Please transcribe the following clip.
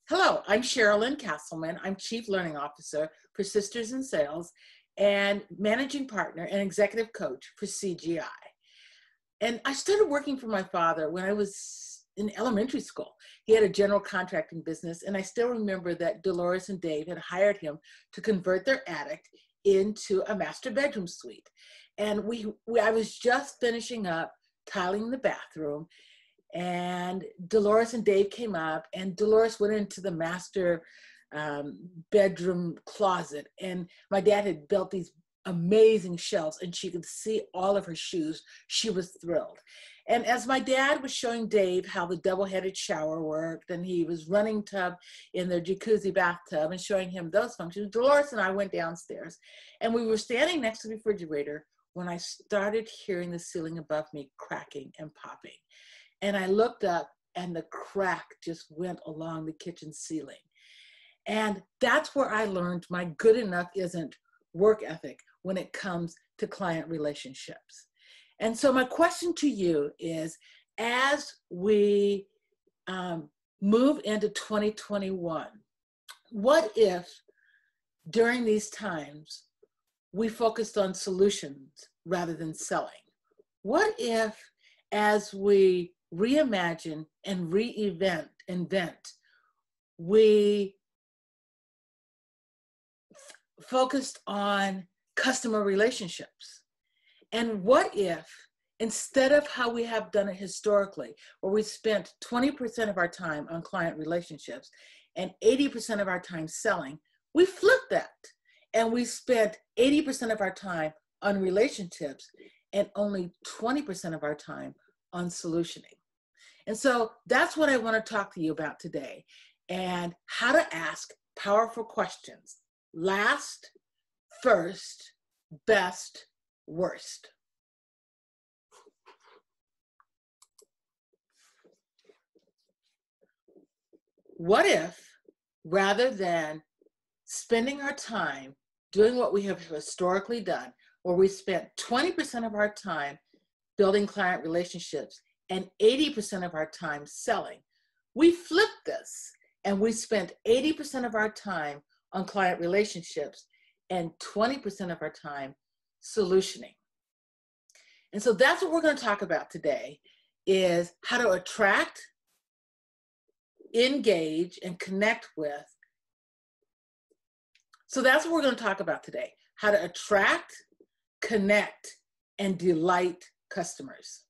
Hello, I'm Sherilyn Castleman. I'm Chief Learning Officer for Sisters in Sales and Managing Partner and Executive Coach for CGI. And I started working for my father when I was in elementary school. He had a general contracting business, and I still remember that Dolores and Dave had hired him to convert their attic into a master bedroom suite. And I was just finishing up tiling the bathroom, and Dolores and Dave came up, and Dolores went into the master bedroom closet, and my dad had built these amazing shelves, and she could see all of her shoes. She was thrilled. And as my dad was showing Dave how the double-headed shower worked, and he was running tub in the jacuzzi bathtub and showing him those functions, Dolores and I went downstairs, and we were standing next to the refrigerator when I started hearing the ceiling above me cracking and popping. And I looked up, and the crack just went along the kitchen ceiling. And that's where I learned my good enough isn't work ethic when it comes to client relationships. And so my question to you is, as we move into 2021, what if during these times we focused on solutions rather than selling? What if, as we reimagine and invent, we focused on customer relationships? And what if, instead of how we have done it historically, where we spent 20% of our time on client relationships and 80% of our time selling, we flipped that and we spent 80% of our time on relationships and only 20% of our time on solutioning? And so that's what I want to talk to you about today, and how to ask powerful questions. Last, first, best, worst. What if, rather than spending our time doing what we have historically done, where we spent 20% of our time building client relationships and 80% of our time selling, we flipped this and we spent 80% of our time on client relationships and 20% of our time solutioning? And so that's what we're going to talk about today, is how to attract, engage, and connect with. So that's what we're going to talk about today: how to attract, connect, and delight customers.